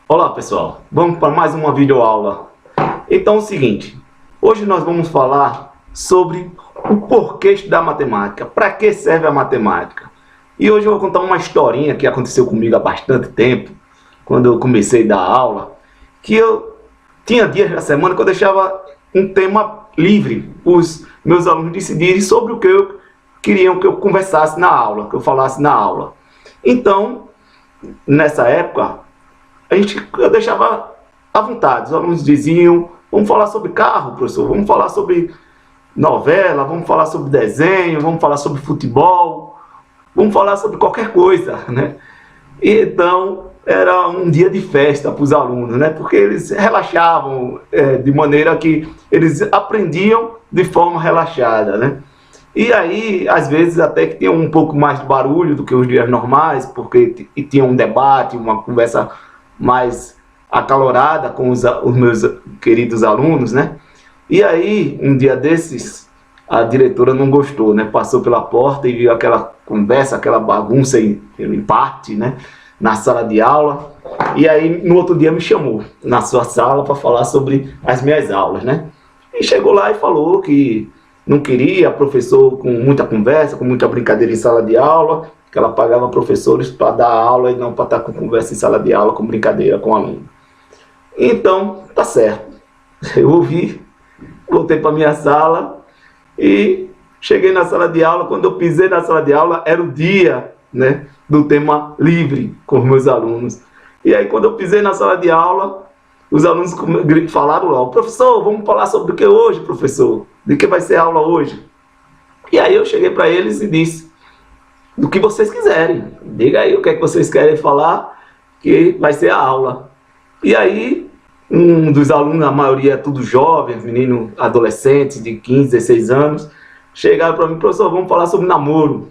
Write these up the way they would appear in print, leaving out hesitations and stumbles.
Olá pessoal, vamos para mais uma videoaula. Então é o seguinte, hoje nós vamos falar sobre o porquê estudar matemática, para que serve a matemática. E hoje eu vou contar uma historinha que aconteceu comigo há bastante tempo, quando eu comecei a dar aula, que eu tinha dias da semana que eu deixava um tema livre, os meus alunos decidirem sobre o que eu queriam que eu conversasse na aula, que eu falasse na aula. Então, nessa época, eu deixava à vontade. Os alunos diziam, vamos falar sobre carro, professor, vamos falar sobre novela, vamos falar sobre desenho, vamos falar sobre futebol, vamos falar sobre qualquer coisa, né? E então, era um dia de festa para os alunos, né? Porque eles relaxavam de maneira que eles aprendiam de forma relaxada, né? E aí, às vezes, até que tinha um pouco mais de barulho do que os dias normais, porque tinha um debate, uma conversa mais acalorada com os meus queridos alunos, né? E aí, um dia desses, a diretora não gostou, né? Passou pela porta e viu aquela conversa, aquela bagunça em parte, né? Na sala de aula. E aí, no outro dia, me chamou na sua sala para falar sobre as minhas aulas, né? E chegou lá e falou que não queria professor com muita conversa, com muita brincadeira em sala de aula, que ela pagava professores para dar aula e não para estar com conversa em sala de aula, com brincadeira com aluno. Então, tá certo. Eu ouvi, voltei para minha sala e cheguei na sala de aula. Quando eu pisei na sala de aula, era o dia, né, do tema livre com os meus alunos. E aí, quando eu pisei na sala de aula, os alunos falaram logo, professor, vamos falar sobre o que hoje, professor? De que vai ser a aula hoje? E aí eu cheguei para eles e disse, do que vocês quiserem. Diga aí o que é que vocês querem falar, que vai ser a aula. E aí, um dos alunos, a maioria é tudo jovens, menino, adolescentes de 15, 16 anos, chegaram para mim, professor, vamos falar sobre namoro.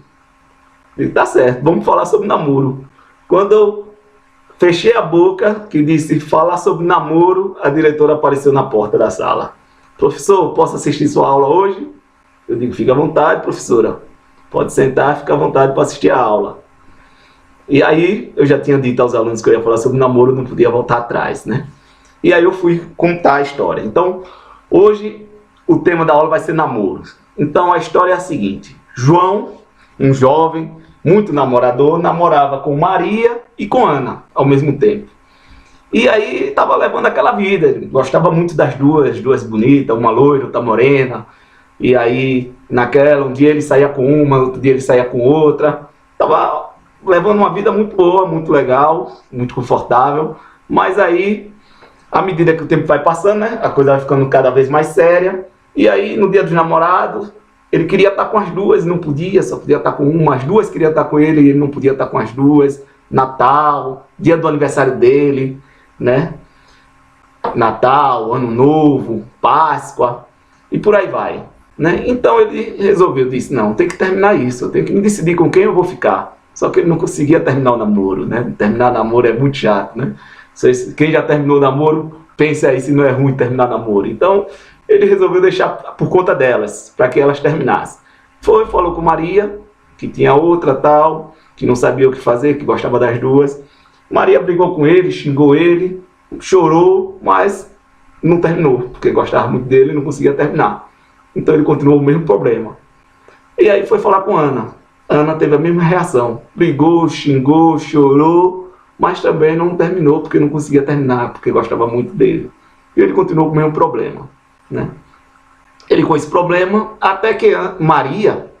Eu disse, tá certo, vamos falar sobre namoro. Quando eu fechei a boca, que disse falar sobre namoro, a diretora apareceu na porta da sala. Professor, posso assistir sua aula hoje? Eu digo, fica à vontade, professora. Pode sentar, fica à vontade para assistir a aula. E aí, eu já tinha dito aos alunos que eu ia falar sobre namoro, não podia voltar atrás, né? E aí eu fui contar a história. Então, hoje, o tema da aula vai ser namoro. Então, a história é a seguinte. João, um jovem, muito namorador, namorava com Maria e com Ana, ao mesmo tempo. E aí, estava levando aquela vida. Gostava muito das duas bonitas, uma loira, outra morena. E aí, um dia ele saía com uma, outro dia ele saía com outra. Estava levando uma vida muito boa, muito legal, muito confortável. Mas aí, à medida que o tempo vai passando, né, a coisa vai ficando cada vez mais séria. E aí, no dia dos namorados, ele queria estar com as duas, não podia, só podia estar com uma. As duas queriam estar com ele e ele não podia estar com as duas. Natal, dia do aniversário dele, né? Natal, Ano Novo, Páscoa e por aí vai. Né? Então ele resolveu, disse, não, tem que terminar isso, eu tenho que me decidir com quem eu vou ficar. Só que ele não conseguia terminar o namoro, né? Terminar namoro é muito chato, né? Quem já terminou o namoro, pense aí se não é ruim terminar namoro. Então ele resolveu deixar por conta delas, para que elas terminassem. Falou com Maria, que tinha outra tal, que não sabia o que fazer, que gostava das duas. Maria brigou com ele, xingou ele, chorou, mas não terminou, porque gostava muito dele e não conseguia terminar. Então ele continuou o mesmo problema. E aí foi falar com Ana. Ana teve a mesma reação. Brigou, xingou, chorou, mas também não terminou porque não conseguia terminar, porque gostava muito dele. E ele continuou com o mesmo problema, né? Ele com esse problema, até que Maria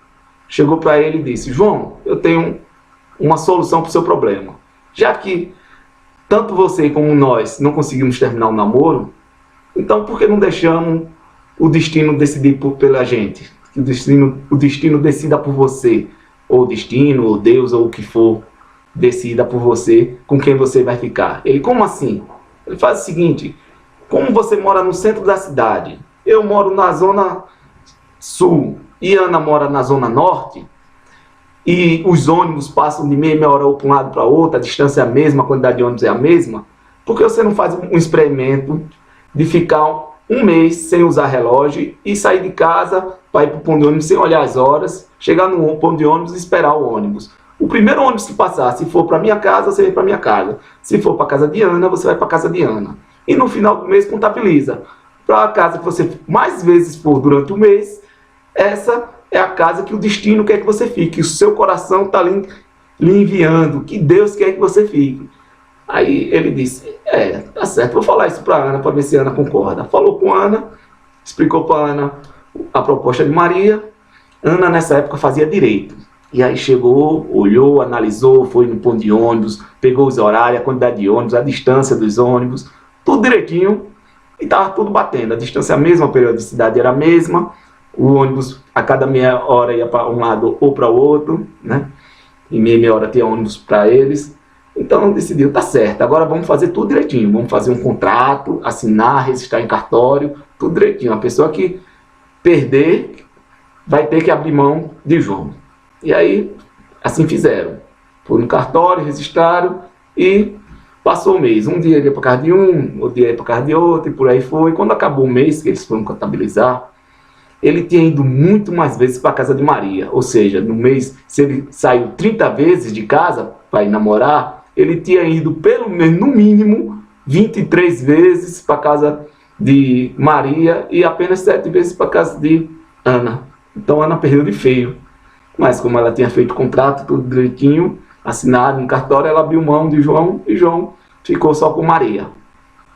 chegou para ele e disse, João, eu tenho uma solução para o seu problema. Já que tanto você como nós não conseguimos terminar o namoro, então por que não deixamos o destino decidir pela gente? Que o destino decida por você. Ou o destino, ou Deus, ou o que for, decida por você com quem você vai ficar. Ele, como assim? Ele faz o seguinte, como você mora no centro da cidade, eu moro na zona sul e Ana mora na zona norte, e os ônibus passam de meia hora para um lado para outro, a distância é a mesma, a quantidade de ônibus é a mesma, por que você não faz um experimento de ficar um mês sem usar relógio e sair de casa para ir para o ponto de ônibus sem olhar as horas, chegar no ponto de ônibus e esperar o ônibus? O primeiro ônibus que passar, se for para minha casa, você vem para minha casa. Se for para casa de Ana, você vai para casa de Ana. E no final do mês contabiliza. Para a casa que você mais vezes for durante o mês, essa é a casa que o destino quer que você fique. O seu coração está lhe enviando, que Deus quer que você fique. Aí ele disse, tá certo, vou falar isso para Ana, para ver se Ana concorda. Falou com Ana, explicou para Ana a proposta de Maria. Ana nessa época fazia direito. E aí chegou, olhou, analisou, foi no ponto de ônibus, pegou os horários, a quantidade de ônibus, a distância dos ônibus, tudo direitinho. E estava tudo batendo, a distância é a mesma, a periodicidade era a mesma, o ônibus a cada meia hora ia para um lado ou para o outro, né? E meia hora tinha ônibus para eles. Então decidiu, tá certo, agora vamos fazer tudo direitinho, vamos fazer um contrato, assinar, registrar em cartório, tudo direitinho. A pessoa que perder vai ter que abrir mão de João. E aí, assim fizeram. Foram no cartório, registraram e passou o mês. Um dia ele ia para casa de um, outro dia ia para casa de outro, e por aí foi. Quando acabou o mês, que eles foram contabilizar, ele tinha ido muito mais vezes para a casa de Maria. Ou seja, no mês, se ele saiu 30 vezes de casa para ir namorar, ele tinha ido pelo menos, no mínimo, 23 vezes para a casa de Maria e apenas 7 vezes para a casa de Ana. Então Ana perdeu de feio. Mas como ela tinha feito o contrato, tudo direitinho, assinado no cartório, ela abriu mão de João e João ficou só com Maria.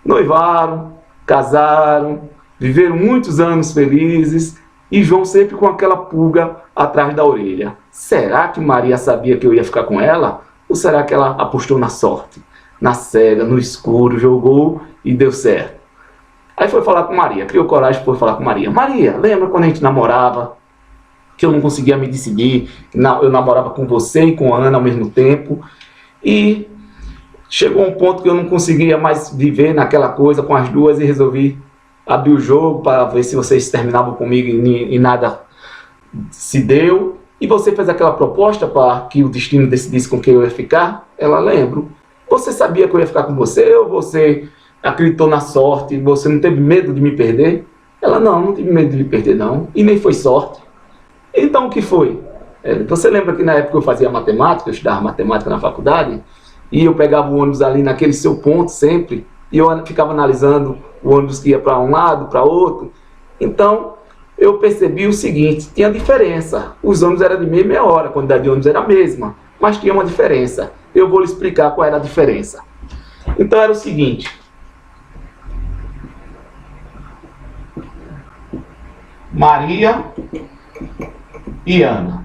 Noivaram, casaram, viveram muitos anos felizes e João sempre com aquela pulga atrás da orelha. Será que Maria sabia que eu ia ficar com ela? Ou será que ela apostou na sorte, na cega, no escuro, jogou e deu certo? Aí foi falar com Maria, criou coragem e foi falar com Maria. Maria, lembra quando a gente namorava? Que eu não conseguia me decidir, eu namorava com você e com a Ana ao mesmo tempo, e chegou um ponto que eu não conseguia mais viver naquela coisa com as duas e resolvi abrir o jogo para ver se vocês terminavam comigo e nada se deu, e você fez aquela proposta para que o destino decidisse com quem eu ia ficar. Ela, lembro. Você sabia que eu ia ficar com você ou você acreditou na sorte e você não teve medo de me perder? Ela, não tive medo de lhe perder não, e nem foi sorte. Então o que foi? Você lembra que na época eu fazia matemática, eu estudava matemática na faculdade, e eu pegava o ônibus ali naquele seu ponto sempre, e eu ficava analisando o ônibus que ia para um lado, para outro. Então eu percebi o seguinte, tinha diferença. Os ônibus eram de meia hora, a quantidade de ônibus era a mesma, mas tinha uma diferença. Eu vou lhe explicar qual era a diferença. Então era o seguinte. Maria e Ana.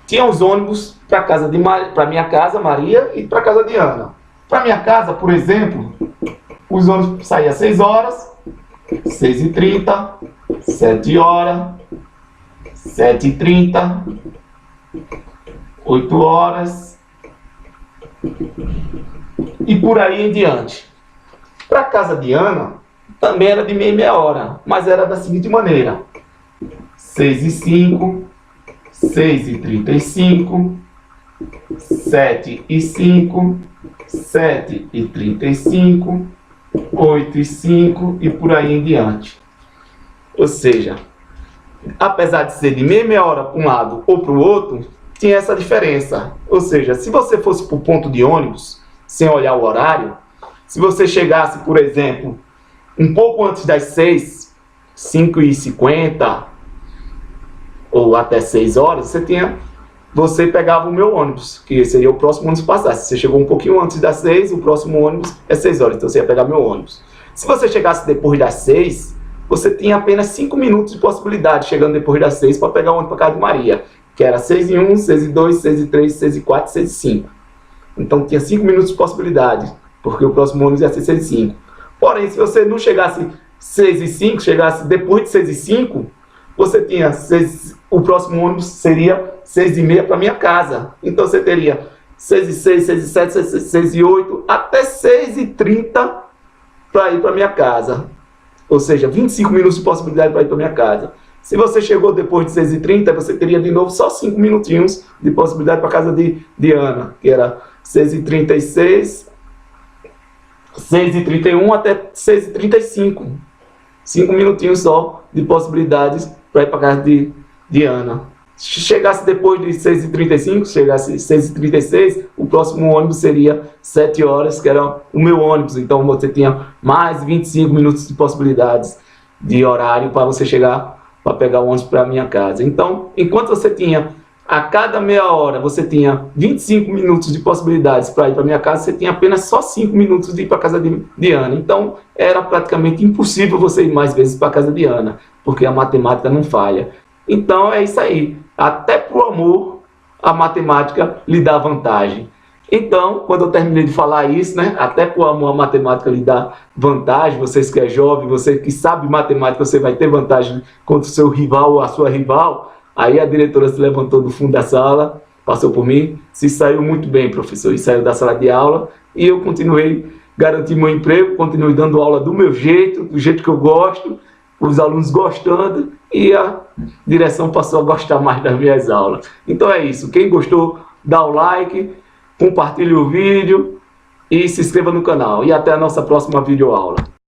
Tinha os ônibus para minha casa, Maria, e para casa de Ana. Para minha casa, por exemplo, os ônibus saíam às 6 horas, 6h30, 7 horas, 7h30, 8 horas e por aí em diante. Para a casa de Ana, também era de meia hora, mas era da seguinte maneira: 6h05, 6h35, 7h05, 7h35, 8h05 e por aí em diante. Ou seja, apesar de ser de meia hora para um lado ou para o outro, tinha essa diferença. Ou seja, se você fosse para o ponto de ônibus, sem olhar o horário, se você chegasse, por exemplo, um pouco antes das 6, 5h50, ou até 6 horas, você pegava o meu ônibus, que seria o próximo ônibus passar. Se você chegou um pouquinho antes das 6, o próximo ônibus é 6 horas, então você ia pegar meu ônibus. Se você chegasse depois das 6, você tinha apenas 5 minutos de possibilidade, chegando depois das 6, para pegar o ônibus para casa de Maria, que era 6h01, 6h02, 6h03, 6h04, 6h05. Então tinha 5 minutos de possibilidade, porque o próximo ônibus ia ser 6h05. Porém, se você não chegasse 6h05, chegasse depois de 6h05, você tinha o próximo ônibus seria 6h30 para minha casa. Então você teria 6h06, 6h07, 6h08, até 6h30 para ir para minha casa. Ou seja, 25 minutos de possibilidade para ir para minha casa. Se você chegou depois de 6h30, você teria de novo só 5 minutinhos de possibilidade para a casa de Ana, que era 6h36, 6h31 até 6h35. 5 minutinhos só de possibilidades para ir para a casa Diana. Se chegasse depois de 6h35, chegasse 6h36, o próximo ônibus seria 7 horas, que era o meu ônibus. Então você tinha mais 25 minutos de possibilidades de horário para você chegar, para pegar o ônibus para a minha casa. Então, enquanto você tinha, a cada meia hora, você tinha 25 minutos de possibilidades para ir para a minha casa, você tinha apenas só 5 minutos de ir para a casa de Diana. Então, era praticamente impossível você ir mais vezes para a casa de Diana, porque a matemática não falha. Então, é isso aí. Até pro amor, a matemática lhe dá vantagem. Então, quando eu terminei de falar isso, né, até pro amor a matemática lhe dá vantagem, vocês que é jovem, você que sabe matemática, você vai ter vantagem contra o seu rival ou a sua rival. Aí a diretora se levantou do fundo da sala, passou por mim, se saiu muito bem, professor, e saiu da sala de aula, e eu continuei, garanti meu emprego, continuei dando aula do meu jeito, do jeito que eu gosto, os alunos gostando, e a direção passou a gostar mais das minhas aulas. Então é isso, quem gostou, dá o like, compartilhe o vídeo e se inscreva no canal. E até a nossa próxima videoaula.